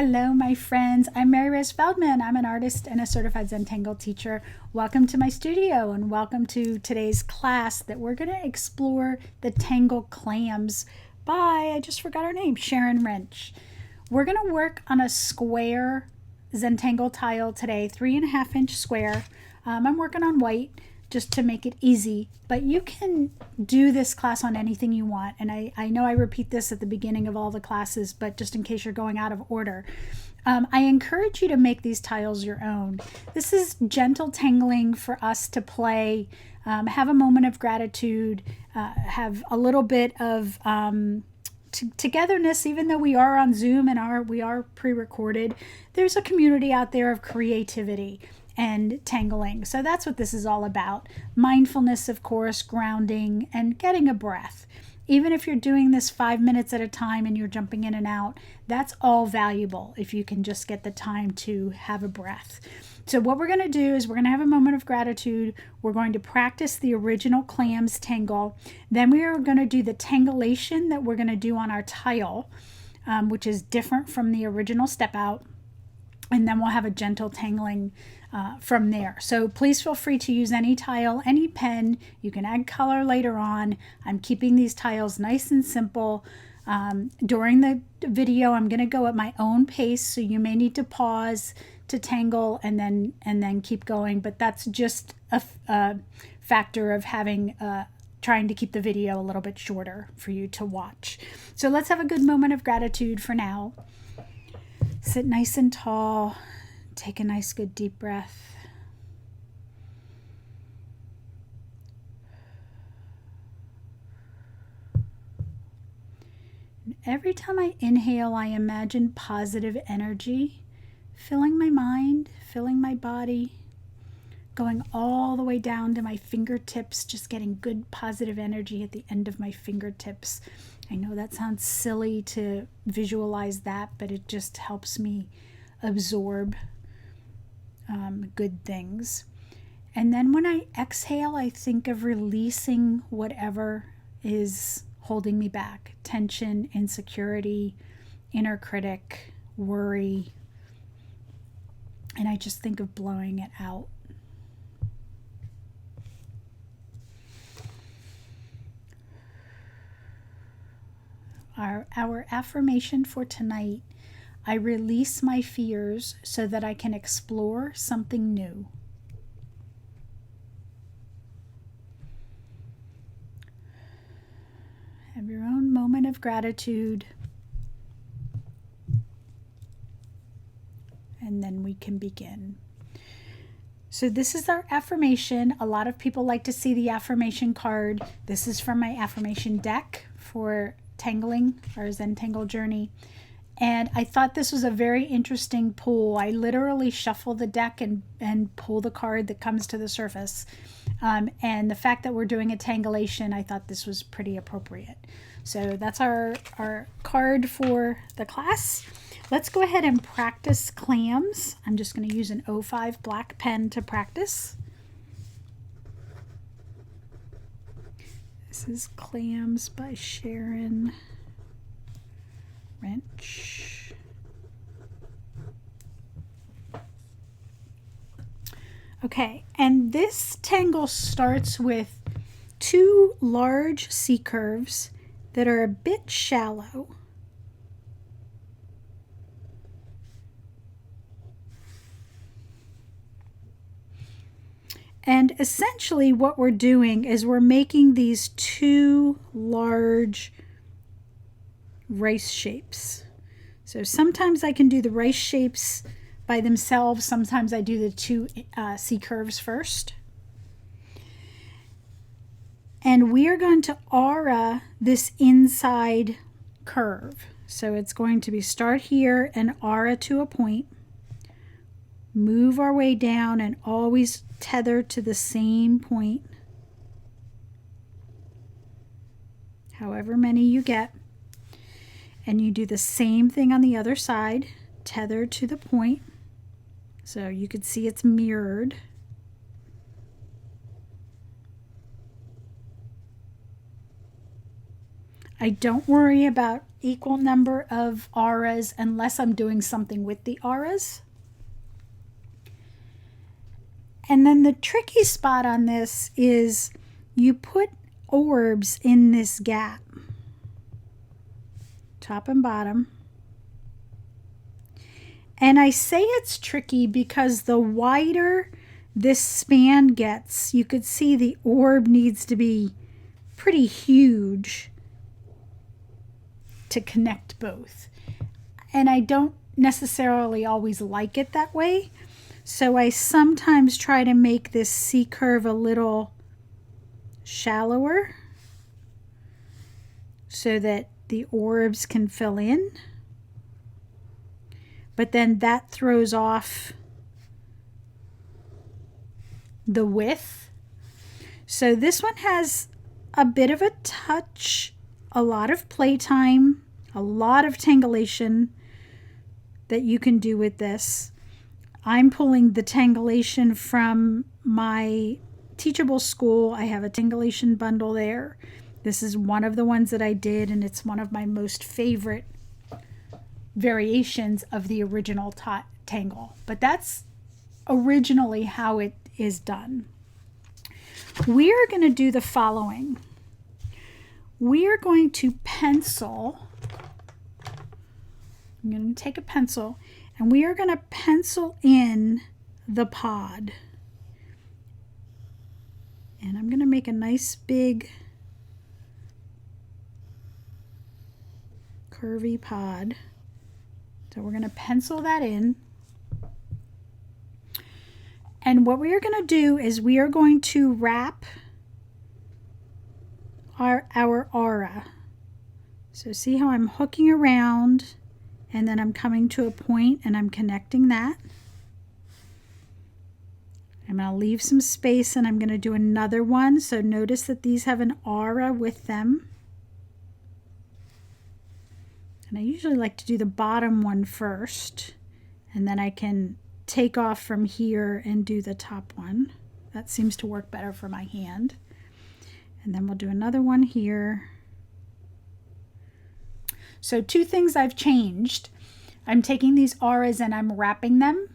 Hello, my friends. I'm Mary Rose Feldman. I'm an artist and a certified Zentangle teacher. Welcome to my studio and welcome to today's class that we're going to explore the Tangle Clams by, I just forgot her name, Sharon Wrench. We're going to work on a square Zentangle tile today, 3.5-inch square. I'm working on white just to make it easy, but you can do this class on anything you want. And I know I repeat this at the beginning of all the classes, but just in case you're going out of order, I encourage you to make these tiles your own. This is gentle tangling for us to play, have a moment of gratitude, have a little bit of togetherness. Even though we are on Zoom and we are pre-recorded, there's a community out there of creativity and tangling. So that's what this is all about. Mindfulness, of course, grounding, and getting a breath. Even if you're doing this 5 minutes at a time and you're jumping in and out, that's all valuable if you can just get the time to have a breath. So what we're going to do is we're going to have a moment of gratitude. We're going to practice the original Clamz tangle. Then we are going to do the tangleation that we're going to do on our tile, which is different from the original step out. And then we'll have a gentle tangling from there. So please feel free to use any tile, any pen. You can add color later on. I'm keeping these tiles nice and simple. During the video, I'm going to go at my own pace, so you may need to pause to tangle and then keep going. But that's just a factor of having trying to keep the video a little bit shorter for you to watch. So let's have a good moment of gratitude for now. Sit nice and tall. Take a nice good deep breath. And every time I inhale, I imagine positive energy filling my mind, filling my body, going all the way down to my fingertips, just getting good positive energy at the end of my fingertips. I know that sounds silly to visualize that, but it just helps me absorb good things. And then when I exhale, I think of releasing whatever is holding me back. Tension, insecurity, inner critic, worry. And I just think of blowing it out. Our affirmation for tonight: I release my fears so that I can explore something new. Have your own moment of gratitude, and then we can begin. So this is our affirmation. A lot of people like to see the affirmation card. This is from my affirmation deck for tangling, our Zentangle journey. And I thought this was a very interesting pull. I literally shuffle the deck and pull the card that comes to the surface. And the fact that we're doing a tangleation, I thought this was pretty appropriate. So that's our card for the class. Let's go ahead and practice Clams. I'm just going to use an 05 black pen to practice. This is Clams by Sharon Wrench. Okay, and this tangle starts with 2 large C curves that are a bit shallow. And essentially what we're doing is we're making these 2 large rice shapes. So sometimes I can do the rice shapes by themselves. Sometimes I do the 2 C curves first. And we are going to aura this inside curve. So it's going to be start here and aura to a point. Move our way down and always tether to the same point. However many you get. And you do the same thing on the other side. Tether to the point. So you can see it's mirrored. I don't worry about equal number of auras unless I'm doing something with the auras. And then the tricky spot on this is you put orbs in this gap, top and bottom. And I say it's tricky because the wider this span gets, you could see the orb needs to be pretty huge to connect both. And I don't necessarily always like it that way. So I sometimes try to make this C curve a little shallower so that the orbs can fill in. But then that throws off the width. So this one has a bit of a touch, a lot of playtime, a lot of tangleation that you can do with this. I'm pulling the tangleation from my Teachable School. I have a tangleation bundle there. This is one of the ones that I did, and it's one of my most favorite variations of the original tangle. But that's originally how it is done. We are going to do the following. We are going to pencil. I'm going to take a pencil and we are going to pencil in the pod. And I'm going to make a nice big curvy pod. So we're going to pencil that in. And what we are going to do is we are going to wrap our aura. So see how I'm hooking around and then I'm coming to a point and I'm connecting that. I'm going to leave some space and I'm going to do another one. So notice that these have an aura with them. And I usually like to do the bottom one first, and then I can take off from here and do the top one. That seems to work better for my hand. And then we'll do another one here. So two things I've changed. I'm taking these auras and I'm wrapping them,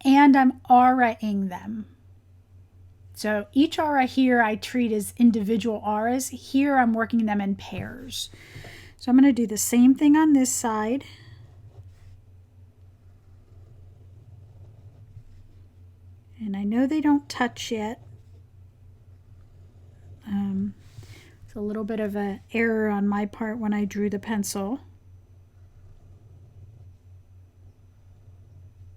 and I'm aura-ing them. So each aura here I treat as individual auras. Here I'm working them in pairs. So I'm going to do the same thing on this side. And I know they don't touch yet. It's a little bit of an error on my part when I drew the pencil.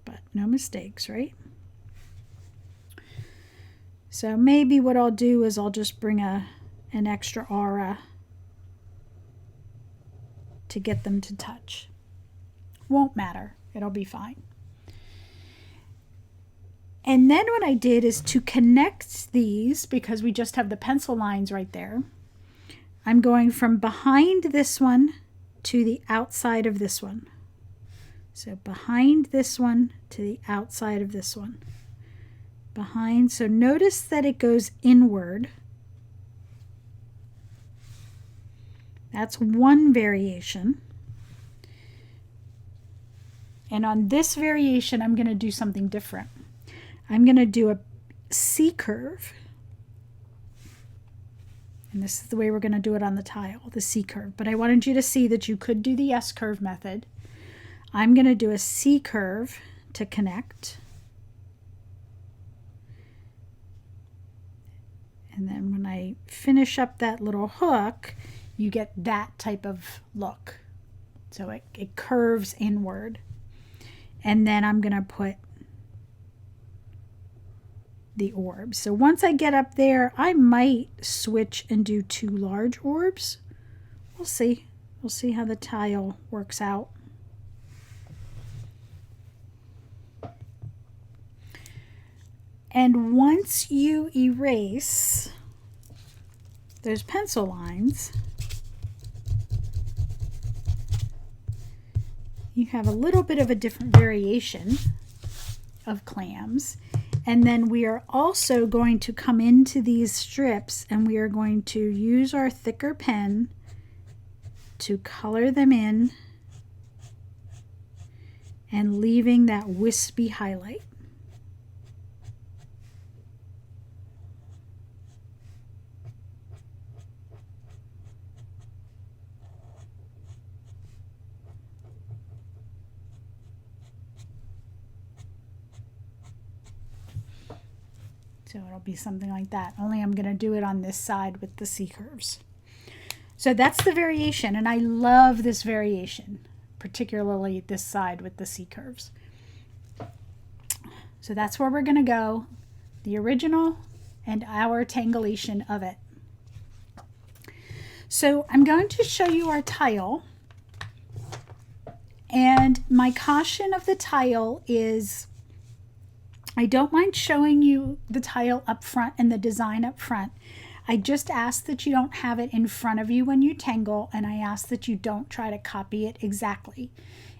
But no mistakes, right? So maybe what I'll do is I'll just bring an extra aura to get them to touch. Won't matter. It'll be fine. And then what I did is to connect these, because we just have the pencil lines right there, I'm going from behind this one to the outside of this one. So behind this one to the outside of this one. Behind, so notice that it goes inward. That's one variation. And on this variation, I'm going to do something different. I'm going to do a C curve. And this is the way we're going to do it on the tile, the C curve. But I wanted you to see that you could do the S curve method. I'm going to do a C curve to connect. And then when I finish up that little hook, you get that type of look. So it curves inward. And then I'm going to put the orbs. So once I get up there, I might switch and do 2 large orbs. We'll see. We'll see how the tile works out. And once you erase those pencil lines, you have a little bit of a different variation of clams. And then we are also going to come into these strips and we are going to use our thicker pen to color them in and leaving that wispy highlight. So it'll be something like that, only I'm going to do it on this side with the C-curves. So that's the variation, and I love this variation, particularly this side with the C-curves. So that's where we're going to go, the original and our tangleation of it. So I'm going to show you our tile, and my caution of the tile is I don't mind showing you the tile up front and the design up front. I just ask that you don't have it in front of you when you tangle, and I ask that you don't try to copy it exactly.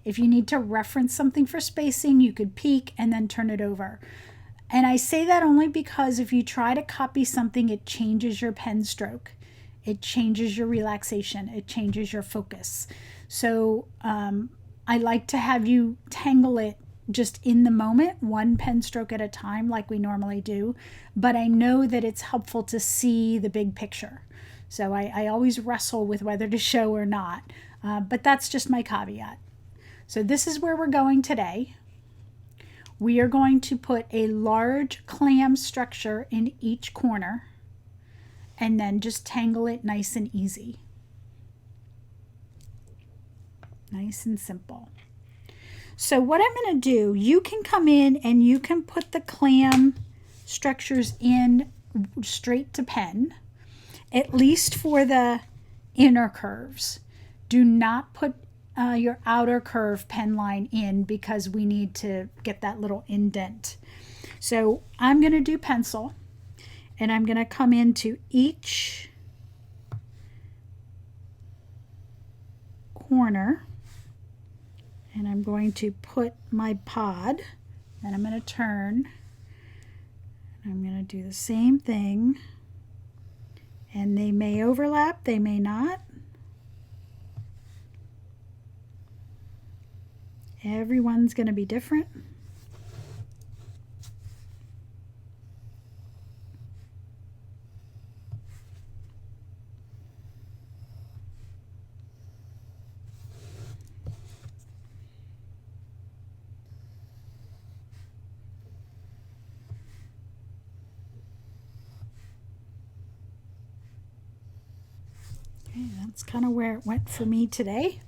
If you need to reference something for spacing, you could peek and then turn it over. And I say that only because if you try to copy something, it changes your pen stroke. It changes your relaxation. It changes your focus. So I like to have you tangle it just in the moment, one pen stroke at a time like we normally do, but I know that it's helpful to see the big picture. So I always wrestle with whether to show or not, but that's just my caveat. So this is where we're going today. We are going to put a large clam structure in each corner and then just tangle it nice and easy. Nice and simple. So what I'm going to do, you can come in and you can put the clam structures in straight to pen, at least for the inner curves. Do not put your outer curve pen line in because we need to get that little indent. So I'm going to do pencil, and I'm going to come into each corner. And I'm going to put my pod, then I'm going to turn, and I'm going to do the same thing, and they may overlap, they may not. Everyone's going to be different. Okay, that's kind of where it went for me today.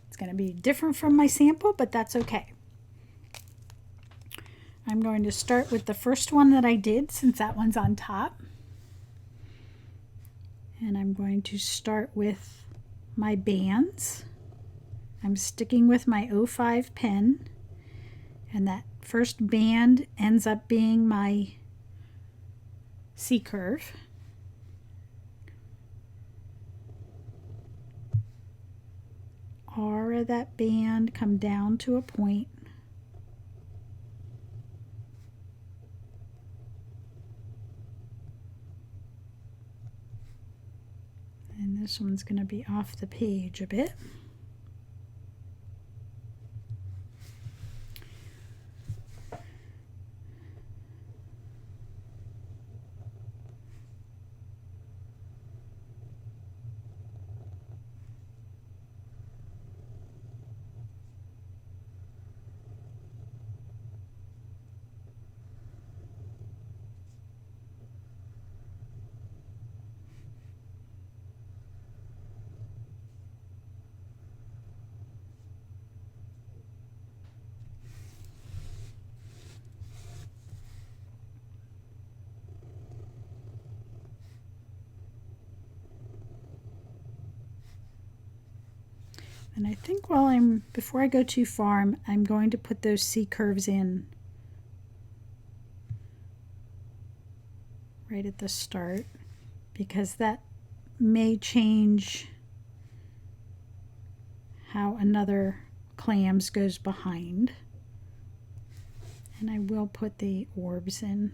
It's going to be different from my sample, but that's okay. I'm going to start with the first one that I did since that one's on top. And I'm going to start with my bands. I'm sticking with my 05 pen, and that first band ends up being my C-curve. R of that band come down to a point. And this one's going to be off the page a bit. And I think before I go too far, I'm going to put those C-curves in right at the start, because that may change how another Clams goes behind. And I will put the orbs in.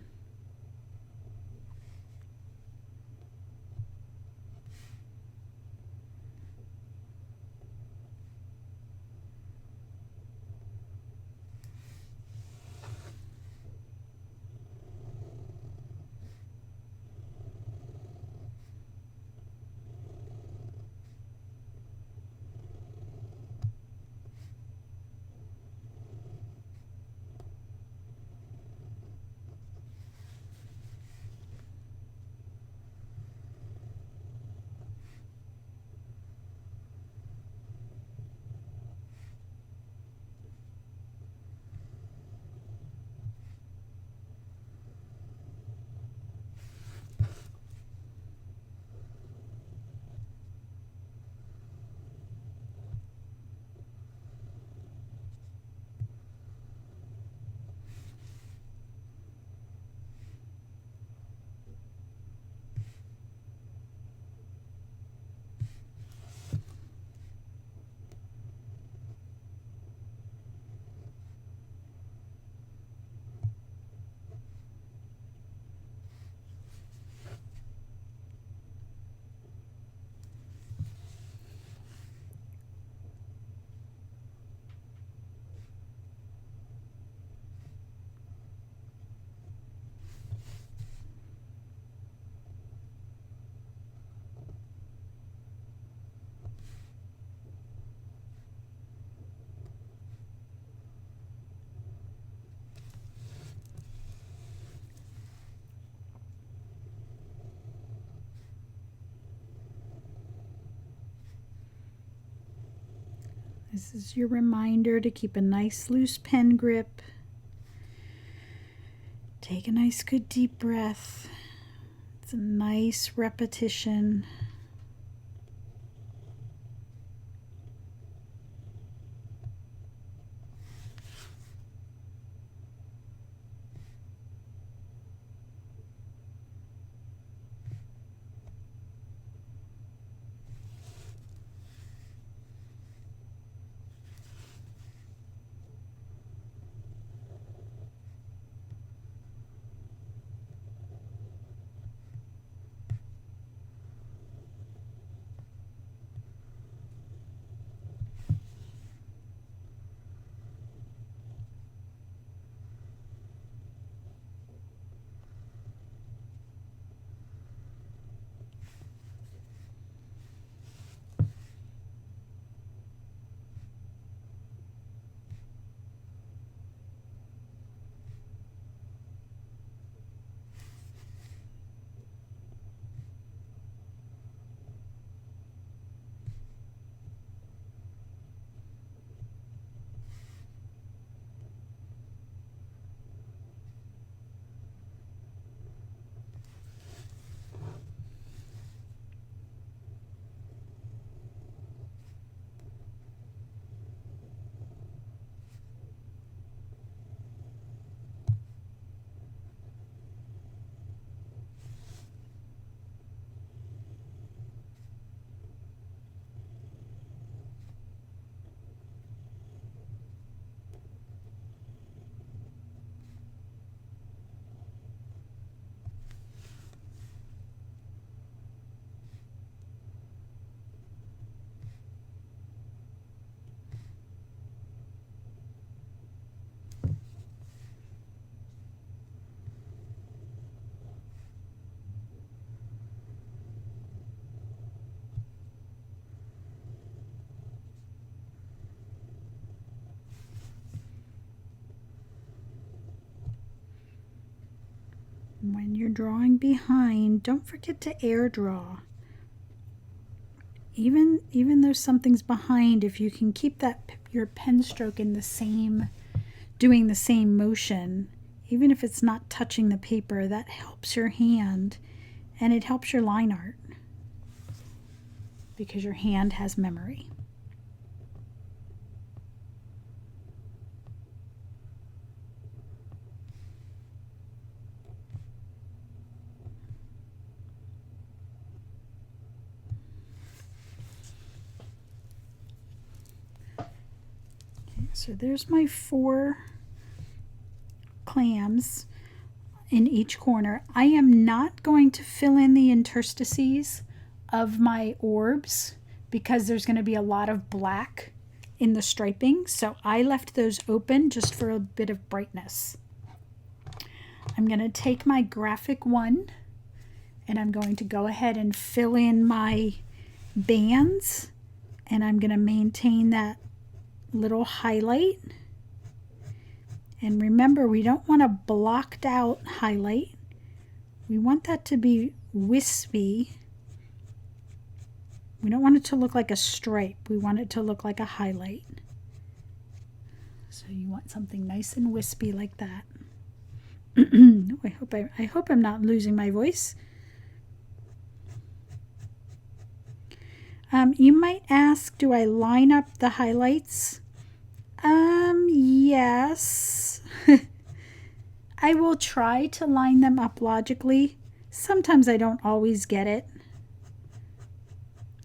This is your reminder to keep a nice loose pen grip. Take a nice good deep breath. It's a nice repetition. When you're drawing behind, don't forget to air draw. Even though something's behind, if you can keep that your pen stroke in the same, doing the same motion, even if it's not touching the paper, that helps your hand and it helps your line art because your hand has memory. So there's my 4 clams in each corner. I am not going to fill in the interstices of my orbs because there's going to be a lot of black in the striping, so I left those open just for a bit of brightness. I'm going to take my graphic one and I'm going to go ahead and fill in my bands, and I'm going to maintain that little highlight. And remember, we don't want a blocked out highlight. We want that to be wispy. We don't want it to look like a stripe. We want it to look like a highlight. So you want something nice and wispy like that. I hope I'm not losing my voice. You might ask, do I line up the highlights? Yes. I will try to line them up logically. Sometimes I don't always get it.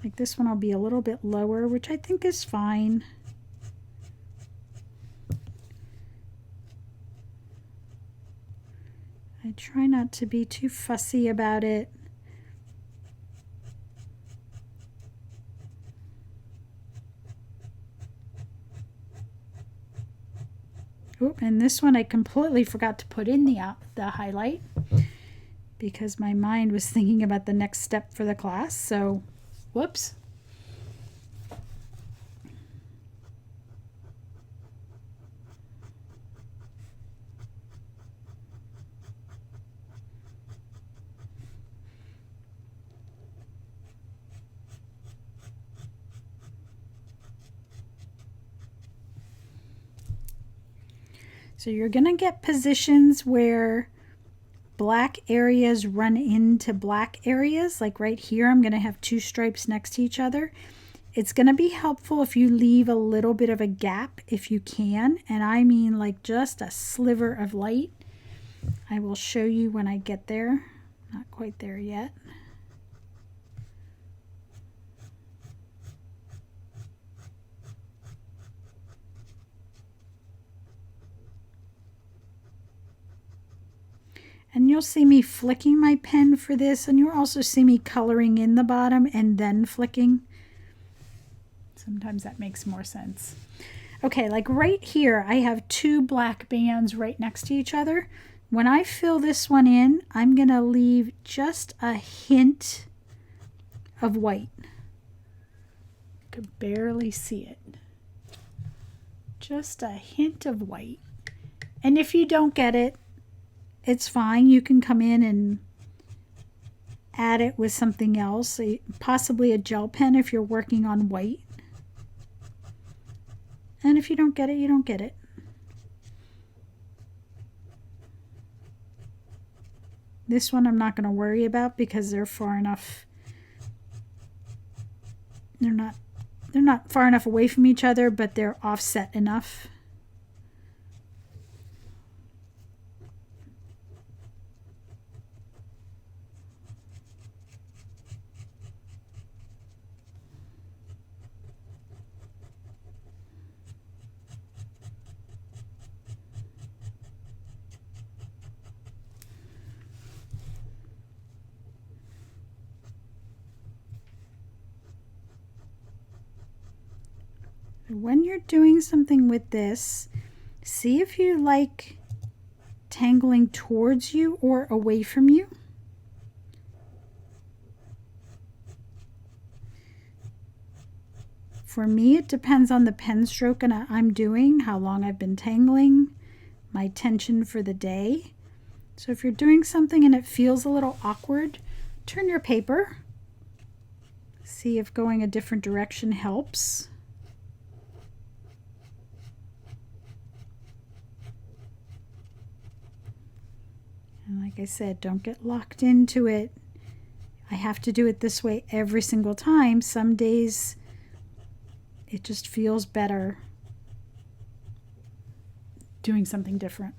Like this one will be a little bit lower, which I think is fine. I try not to be too fussy about it. Oh, and this one I completely forgot to put in the highlight because my mind was thinking about the next step for the class, so whoops. So you're going to get positions where black areas run into black areas. Like right here, I'm going to have two stripes next to each other. It's going to be helpful if you leave a little bit of a gap if you can. And I mean like just a sliver of light. I will show you when I get there. Not quite there yet. And you'll see me flicking my pen for this, and you'll also see me coloring in the bottom and then flicking. Sometimes that makes more sense. Okay, like right here, I have two black bands right next to each other. When I fill this one in, I'm going to leave just a hint of white. You can barely see it. Just a hint of white. And if you don't get it, it's fine. You can come in and add it with something else, possibly a gel pen if you're working on white. And if you don't get it, you don't get it. This one I'm not going to worry about because they're far enough. They're not far enough away from each other, but they're offset enough. When you're doing something with this, see if you like tangling towards you or away from you. For me, it depends on the pen stroke I'm doing, how long I've been tangling, my tension for the day. So if you're doing something and it feels a little awkward, turn your paper. See if going a different direction helps. And like I said, don't get locked into it. I have to do it this way every single time. Some days it just feels better doing something different.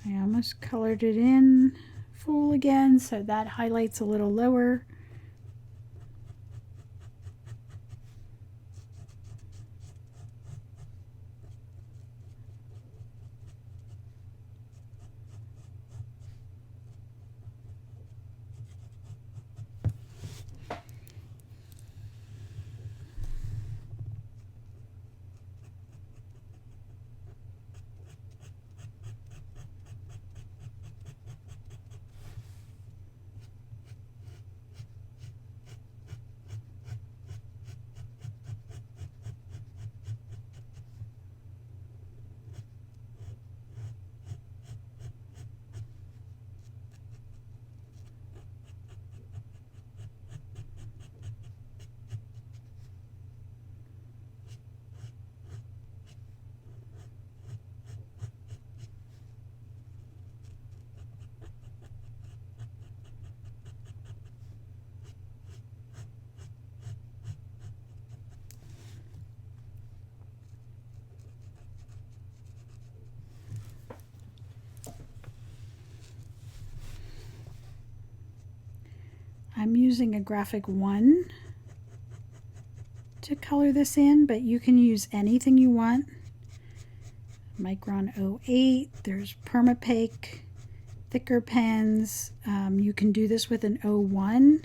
I almost colored it in full again, so that highlights a little lower. I'm using a graphic 1 to color this in, but you can use anything you want. Micron 08, there's Permapaque, thicker pens. You can do this with an 01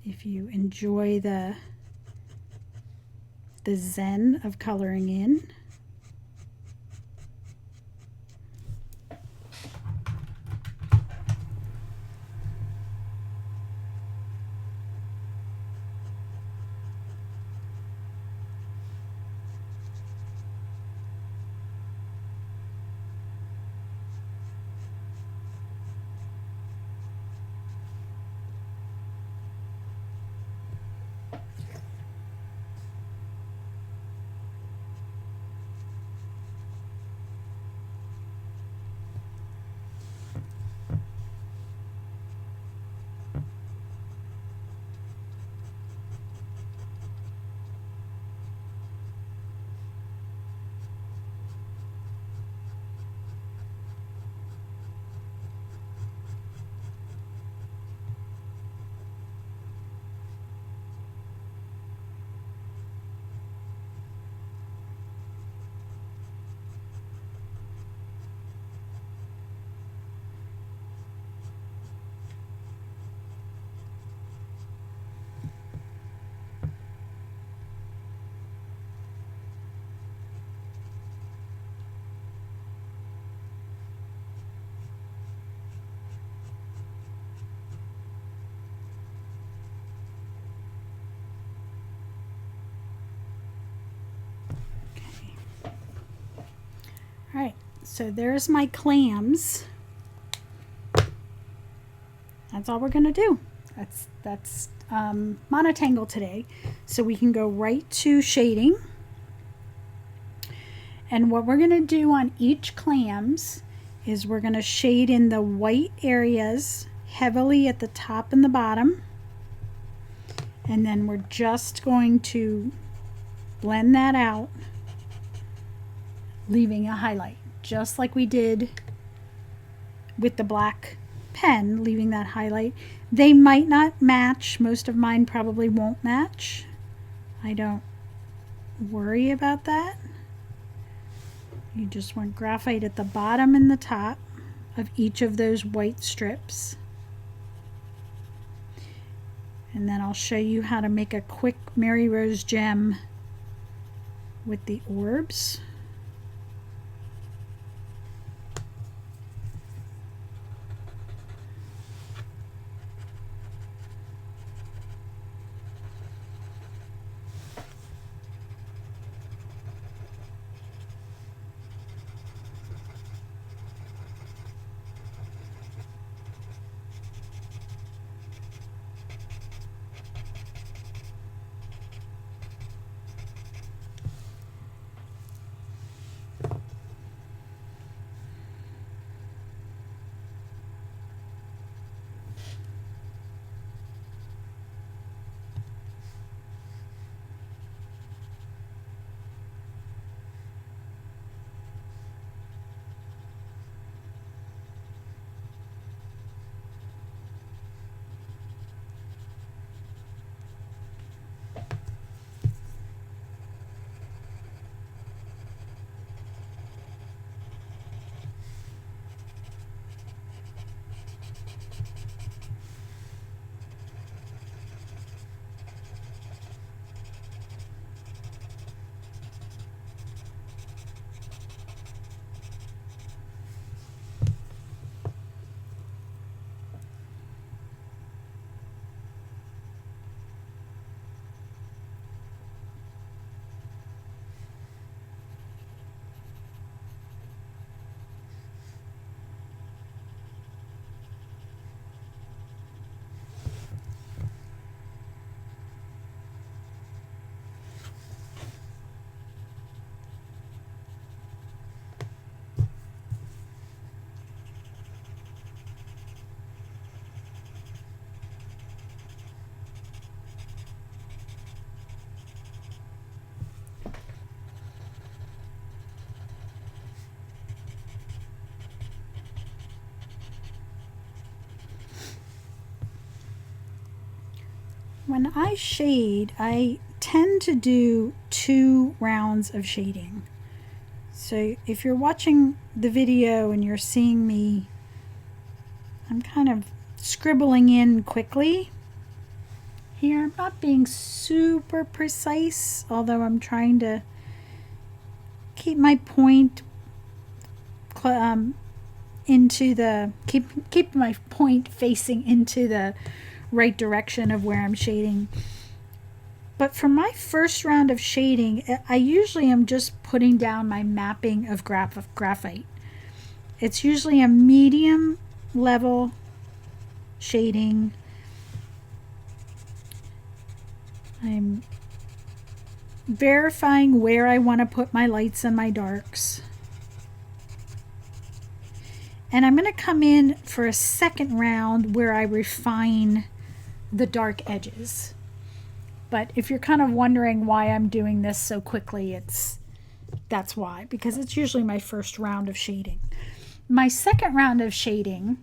if you enjoy the zen of coloring in. All right, so there's my clams. That's all we're gonna do. That's monotangle today. So we can go right to shading. And what we're gonna do on each clams is we're gonna shade in the white areas heavily at the top and the bottom. And then we're just going to blend that out, leaving a highlight, just like we did with the black pen, leaving that highlight. They might not match. Most of mine probably won't match. I don't worry about that. You just want graphite at the bottom and the top of each of those white strips. And then I'll show you how to make a quick Mary Rose gem with the orbs. When I shade, I tend to do 2 rounds of shading. So if you're watching the video and you're seeing me, I'm kind of scribbling in quickly here. I'm not being super precise, although I'm trying to keep my point keep my point facing into the right direction of where I'm shading. But for my first round of shading, I usually am just putting down my mapping of graphite. It's usually a medium level shading. I'm verifying where I want to put my lights and my darks. And I'm going to come in for a second round where I refine the dark edges. But if you're kind of wondering why I'm doing this so quickly, that's why, because it's usually my first round of shading. My second round of shading,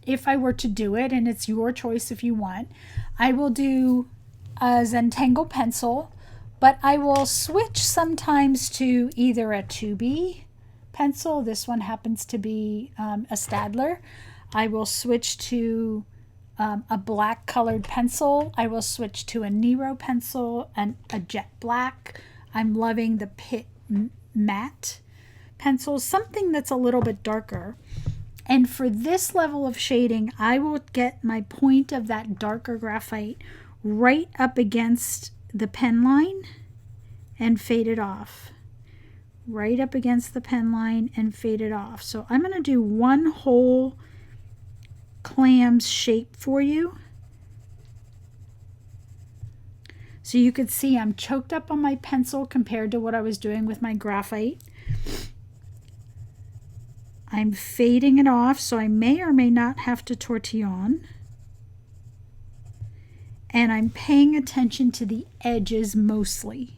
if I were to do it, and it's your choice if you want, I will do a Zentangle pencil, but I will switch sometimes to either a 2B pencil. This one happens to be a Stadler. I will switch to a black colored pencil. I will switch to a Nero pencil and a jet black. I'm loving the Pitt matte pencils, something that's a little bit darker. And for this level of shading, I will get my point of that darker graphite right up against the pen line and fade it off. Right up against the pen line and fade it off. So I'm going to do one whole Clams shape for you. So you could see I'm choked up on my pencil compared to what I was doing with my graphite. I'm fading it off, so I may or may not have to tortillon. And I'm paying attention to the edges mostly.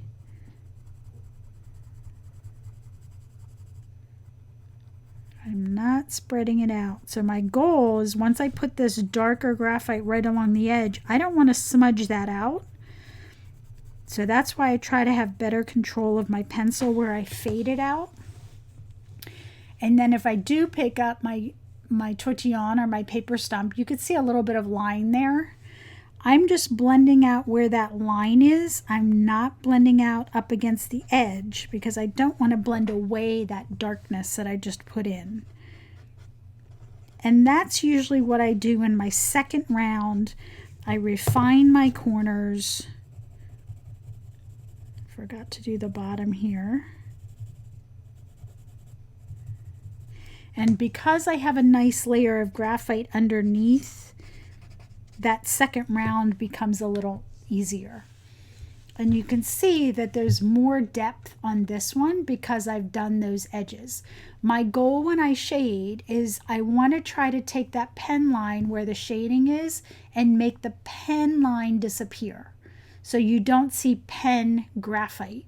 I'm not spreading it out. So my goal is, once I put this darker graphite right along the edge, I don't want to smudge that out. So that's why I try to have better control of my pencil where I fade it out. And then if I do pick up my tortillon or my paper stump, you could see a little bit of line there. I'm just blending out where that line is. I'm not blending out up against the edge because I don't want to blend away that darkness that I just put in. And that's usually what I do in my second round. I refine my corners. Forgot to do the bottom here. And because I have a nice layer of graphite underneath, that second round becomes a little easier. And you can see that there's more depth on this one because I've done those edges. My goal when I shade is I want to try to take that pen line where the shading is and make the pen line disappear. So you don't see pen graphite.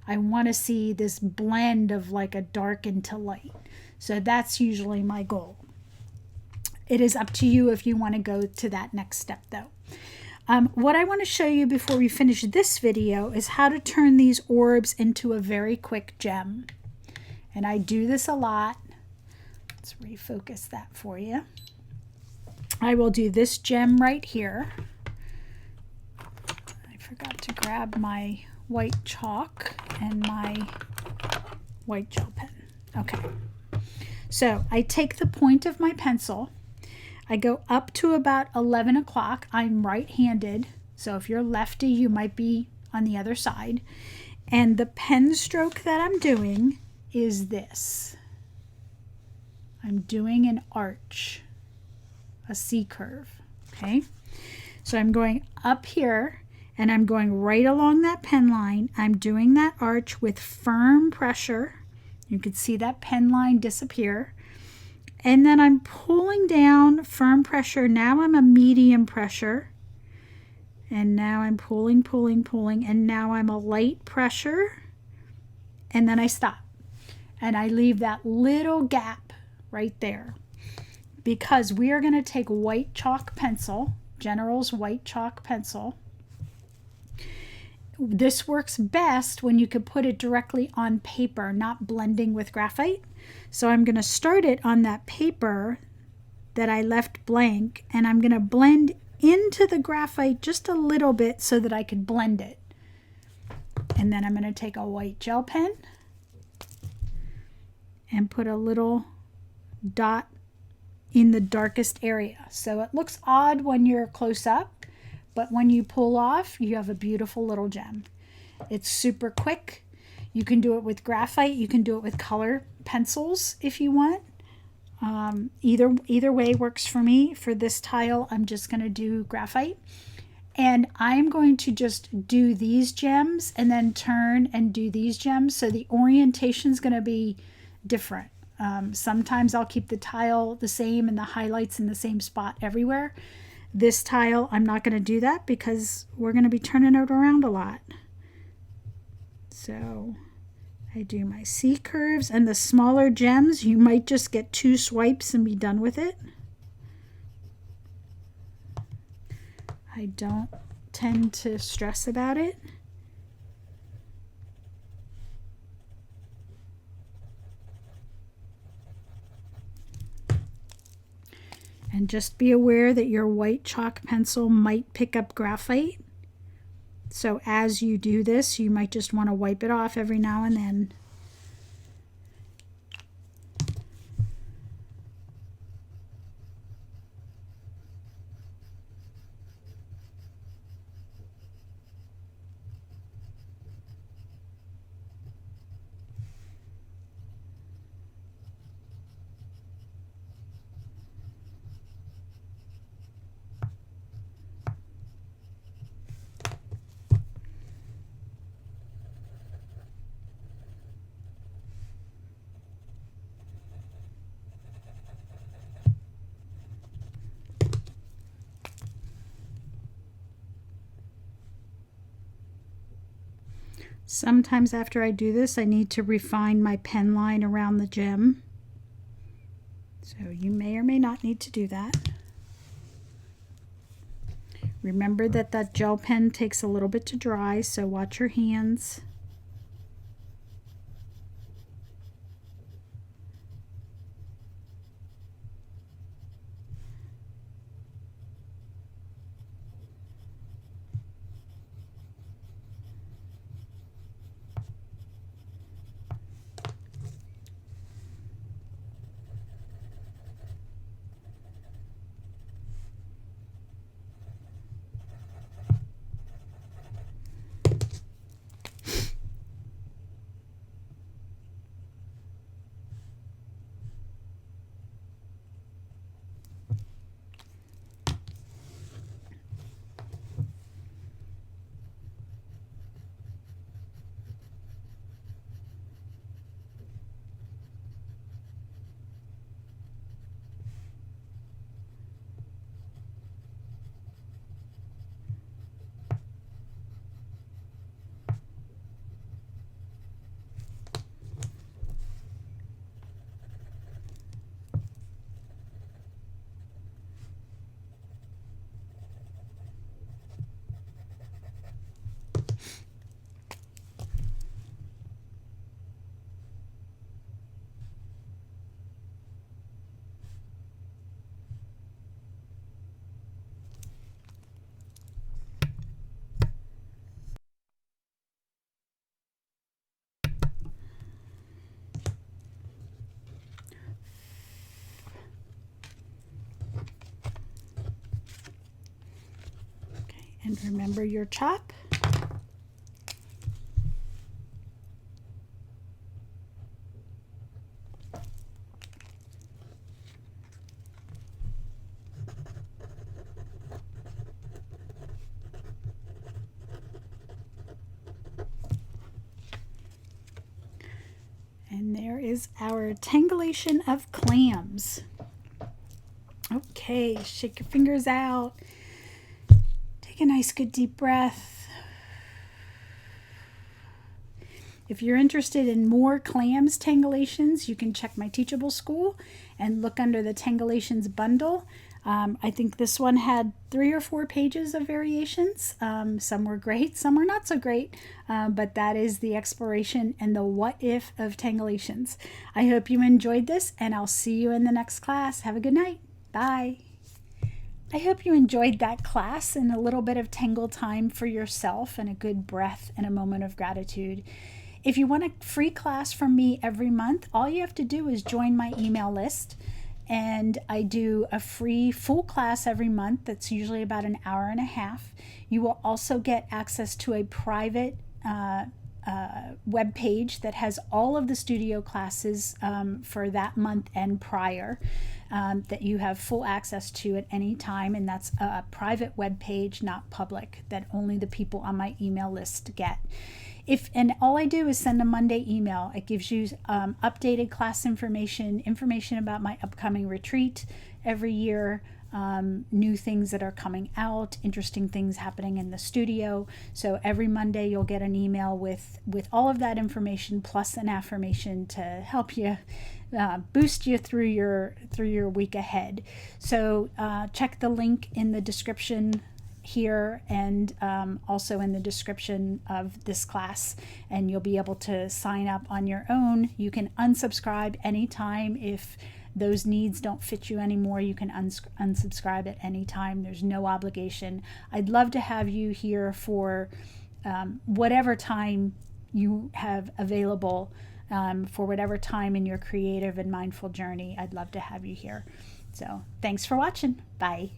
I want to see this blend of like a dark into light. So that's usually my goal. It is up to you if you want to go to that next step though. What I want to show you before we finish this video is how to turn these orbs into a very quick gem. And I do this a lot. Let's refocus that for you. I will do this gem right here. I forgot to grab my white chalk and my white gel pen. Okay. So I take the point of my pencil. I go up to about 11 o'clock. I'm right-handed, so if you're lefty, you might be on the other side. And the pen stroke that I'm doing is this. I'm doing an arch, a C curve, okay? So I'm going up here, and I'm going right along that pen line. I'm doing that arch with firm pressure. You can see that pen line disappear. And then I'm pulling down firm pressure. Now I'm a medium pressure. And now I'm pulling, pulling, pulling. And now I'm a light pressure. And then I stop. And I leave that little gap right there. Because we are going to take white chalk pencil. General's white chalk pencil. This works best when you could put it directly on paper, not blending with graphite. So I'm going to start it on that paper that I left blank, and I'm going to blend into the graphite just a little bit so that I could blend it. And then I'm going to take a white gel pen and put a little dot in the darkest area. So it looks odd when you're close up, but when you pull off, you have a beautiful little gem. It's super quick. You can do it with graphite. You can do it with color pencils if you want. Either way works for me. For this tile, I'm just going to do graphite. And I'm going to just do these gems and then turn and do these gems. So the orientation is going to be different. Sometimes I'll keep the tile the same and the highlights in the same spot everywhere. This tile, I'm not going to do that because we're going to be turning it around a lot. So I do my C curves, and the smaller gems, you might just get 2 swipes and be done with it. I don't tend to stress about it. And just be aware that your white chalk pencil might pick up graphite. So as you do this, you might just want to wipe it off every now and then. Sometimes after I do this, I need to refine my pen line around the gem. So you may or may not need to do that. Remember that that gel pen takes a little bit to dry, so watch your hands. And remember your chop. And there is our Tangleation of Clams. Okay, shake your fingers out. Take a nice good deep breath. If you're interested in more Clams Tangleations, you can check my Teachable School and look under the Tangleations bundle. I think this one had 3 or 4 pages of variations. Some were great, some were not so great, but that is the exploration and the what if of Tangleations. I hope you enjoyed this, and I'll see you in the next class. Have a good night. Bye. I hope you enjoyed that class and a little bit of tangle time for yourself and a good breath and a moment of gratitude. If you want a free class from me every month, all you have to do is join my email list. And I do a free full class every month that's usually about an hour and a half. You will also get access to a private web page that has all of the studio classes for that month and prior that you have full access to at any time, and that's a private web page, not public, that only the people on my email list get. And all I do is send a Monday email. It gives you updated class information about my upcoming retreat every year, new things that are coming out, interesting things happening in the studio. So every Monday you'll get an email with all of that information plus an affirmation to help you boost you through your week ahead. So check the link in the description here and also in the description of this class, and you'll be able to sign up on your own. You can unsubscribe anytime. If those needs don't fit you anymore, you can unsubscribe at any time. There's no obligation. I'd love to have you here for whatever time you have available, for whatever time in your creative and mindful journey. I'd love to have you here. So thanks for watching. Bye.